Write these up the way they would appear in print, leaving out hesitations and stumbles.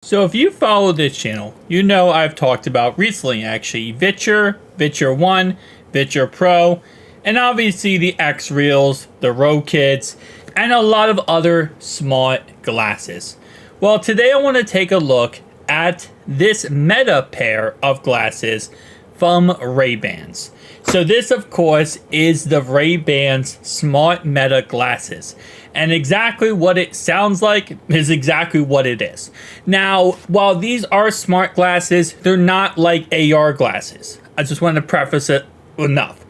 So if you follow this channel, you know I've talked about recently actually Viture, Viture 1, Viture Pro, and obviously the X Reels, the Road Kits, and a lot of other smart glasses. Well, today I want to take a look at this Meta pair of glasses from Ray-Bans. So this, of course, is the Ray-Bans Smart Meta glasses. And exactly what it sounds like is exactly what it is. Now, while these are smart glasses, they're not like AR glasses. I just want to preface it enough.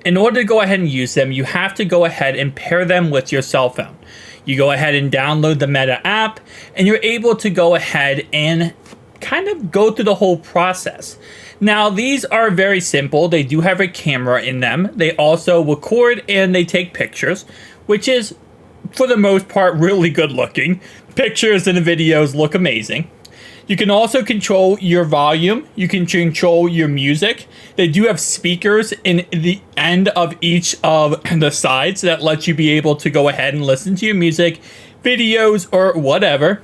In order to go ahead and use them, you have to go ahead and pair them with your cell phone. You go ahead and download the Meta app, and you're able to go ahead and kind of go through the whole process. Now, these are very simple. They do have a camera in them. They also record and they take pictures, which is, for the most part, really good looking. Pictures and the videos look amazing. You can also control your volume. You can control your music. They do have speakers in the end of each of the sides that lets you be able to go ahead and listen to your music, videos, or whatever.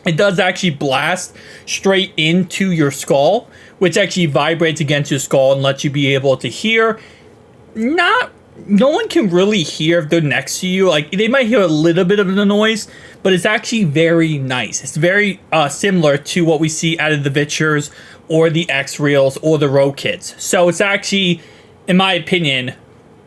It does actually blast straight into your skull, which actually vibrates against your skull and lets you be able to hear. No one can really hear if they're next to you. Like, they might hear a little bit of the noise, but it's actually very nice. It's very similar to what we see out of the Vitures or the X Reels or the Road Kits. So it's actually, in my opinion,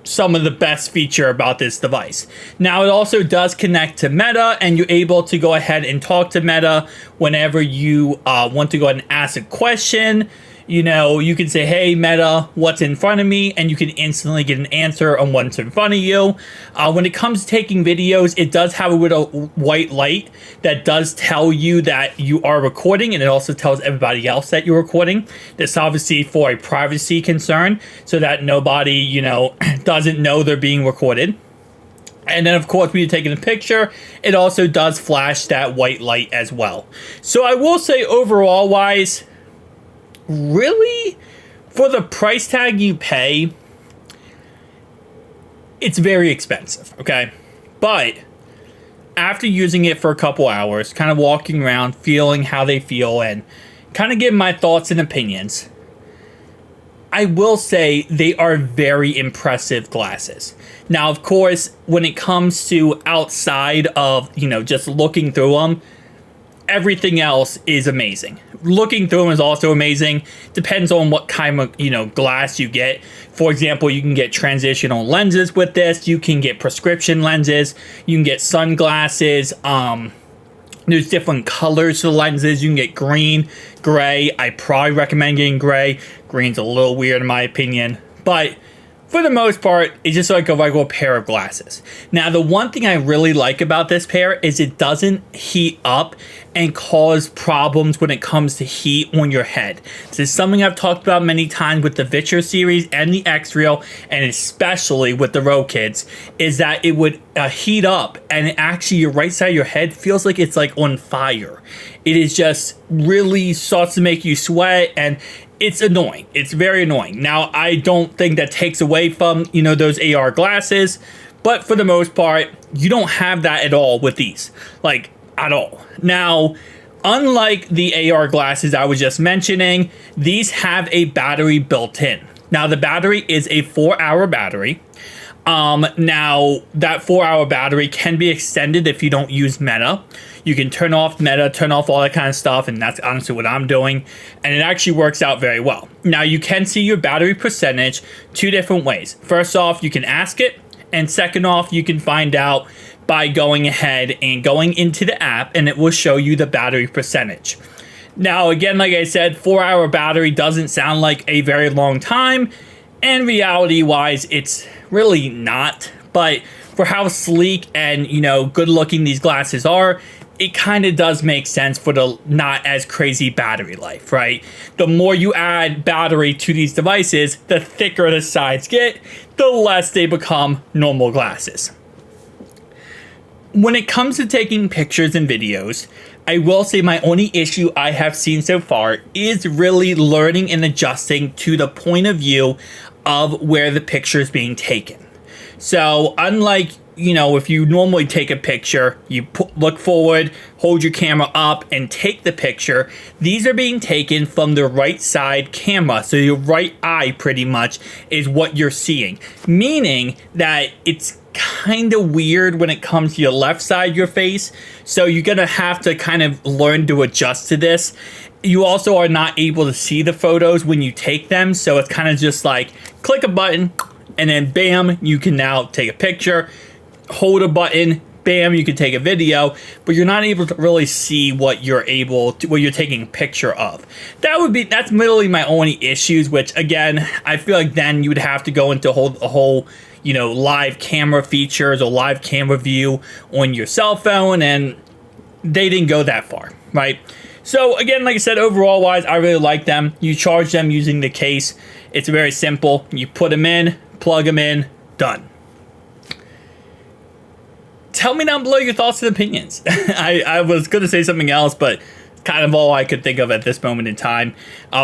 some of the best feature about this device. Now, it also does connect to Meta, and you're able to go ahead and talk to Meta whenever you want to go ahead and ask a question. You know, you can say, hey, Meta, what's in front of me? And you can instantly get an answer on what's in front of you. When it comes to taking videos, it does have a little white light that does tell you that you are recording, and it also tells everybody else that you're recording. This obviously for a privacy concern, so that nobody, you know, doesn't know they're being recorded. And then, of course, when you're taking a picture, it also does flash that white light as well. So I will say, overall wise, really, for the price tag you pay, it's very expensive, okay? But after using it for a couple hours, kind of walking around, feeling how they feel, and kind of giving my thoughts and opinions, I will say they are very impressive glasses. Now, of course, when it comes to outside of, you know, just looking through them, everything else is amazing. Looking through them is also amazing. Depends on what kind of, you know, glass you get. For example, you can get transitional lenses with this. You can get prescription lenses. You can get sunglasses. There's different colors to the lenses. You can get green, gray. I probably recommend getting gray. Green's a little weird in my opinion, but for the most part, it's just like a regular pair of glasses. Now, the one thing I really like about this pair is it doesn't heat up and cause problems when it comes to heat on your head. This is something I've talked about many times with the Viture series and the X Reel, and especially with the Road Kits, is that it would heat up, and actually your right side of your head feels like it's like on fire. It is just really starts to make you sweat, and it's annoying. It's very annoying. Now, I don't think that takes away from, you know, those AR glasses, but for the most part, you don't have that at all with these. Like, at all. Now, unlike the AR glasses I was just mentioning, these have a battery built in. Now, the battery is a 4-hour battery. Now, that 4-hour battery can be extended if you don't use Meta. You can turn off Meta, turn off all that kind of stuff, and that's honestly what I'm doing, and it actually works out very well. Now, you can see your battery percentage two different ways. First off, you can ask it, and second off, you can find out by going ahead and going into the app, and it will show you the battery percentage. Now, again, like I said, 4-hour battery doesn't sound like a very long time, and reality-wise, it's really not. But for how sleek and, you know, good-looking these glasses are, it kind of does make sense for the not as crazy battery life, right? The more you add battery to these devices, the thicker the sides get, the less they become normal glasses. When it comes to taking pictures and videos, I will say my only issue I have seen so far is really learning and adjusting to the point of view of where the picture is being taken. So unlike if you normally take a picture, you look forward, hold your camera up, and take the picture. These are being taken from the right side camera. So your right eye pretty much is what you're seeing. Meaning that it's kind of weird when it comes to your left side of your face. So you're going to have to kind of learn to adjust to this. You also are not able to see the photos when you take them. So it's kind of just like click a button and then bam, you can now take a picture. Hold a button, bam, you can take a video, but you're not able to really see what you're taking a picture of. That's literally my only issues, which again, I feel like then you would have to go into a whole live camera features or live camera view on your cell phone, and they didn't go that far, right? So again, like I said, overall wise, I really like them. You charge them using the case. It's very simple. You put them in, plug them in, done. Tell me down below your thoughts and opinions. I was going to say something else, but kind of all I could think of at this moment in time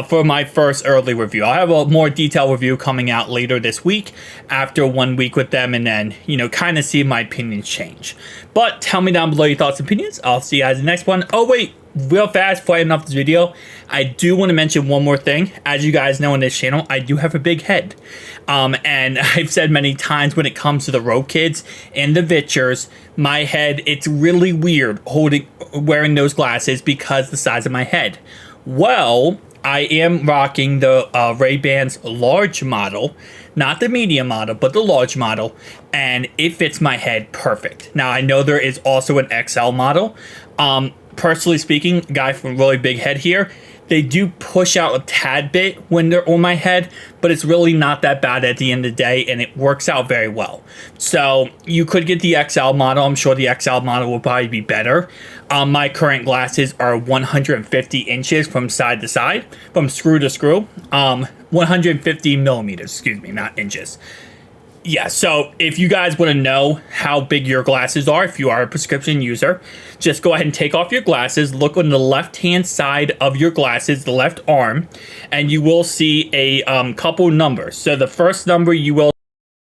for my first early review. I'll have a more detailed review coming out later this week after 1 week with them, and then, kind of see my opinions change. But tell me down below your thoughts and opinions. I'll see you guys in the next one. Oh, wait. Real fast before I end off this video, I do want to mention one more thing. As you guys know on this channel, I do have a big head. And I've said many times when it comes to the Row Kids and the Vitchers, my head, it's really weird wearing those glasses because the size of my head. Well, I am rocking the Ray-Ban's large model, not the medium model, but the large model, and it fits my head perfect. Now, I know there is also an XL model. Personally speaking, guy from really big head here, they do push out a tad bit when they're on my head, but it's really not that bad at the end of the day, and it works out very well. So you could get the XL model. I'm sure the XL model will probably be better. My current glasses are 150 inches from side to side, from screw to screw. 150 millimeters, excuse me, not inches. Yeah, so if you guys want to know how big your glasses are, if you are a prescription user, just go ahead and take off your glasses, look on the left-hand side of your glasses, the left arm, and you will see a couple numbers. So the first number you will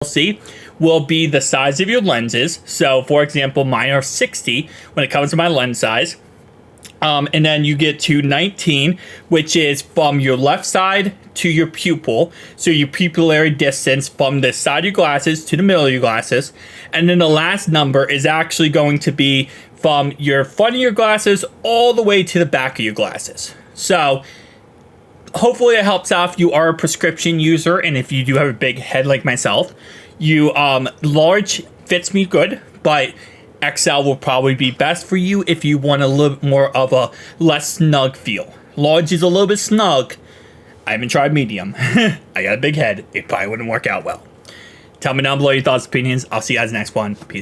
see will be the size of your lenses. So, for example, mine are 60 when it comes to my lens size. And then you get to 19, which is from your left side to your pupil. So your pupillary distance from the side of your glasses to the middle of your glasses. And then the last number is actually going to be from your front of your glasses all the way to the back of your glasses. So hopefully it helps out if you are a prescription user, and if you do have a big head like myself. Large fits me good, but XL will probably be best for you if you want a little bit more of a less snug feel. Large is a little bit snug. I haven't tried medium. I got a big head. It probably wouldn't work out well. Tell me down below your thoughts and opinions. I'll see you guys next one. Peace.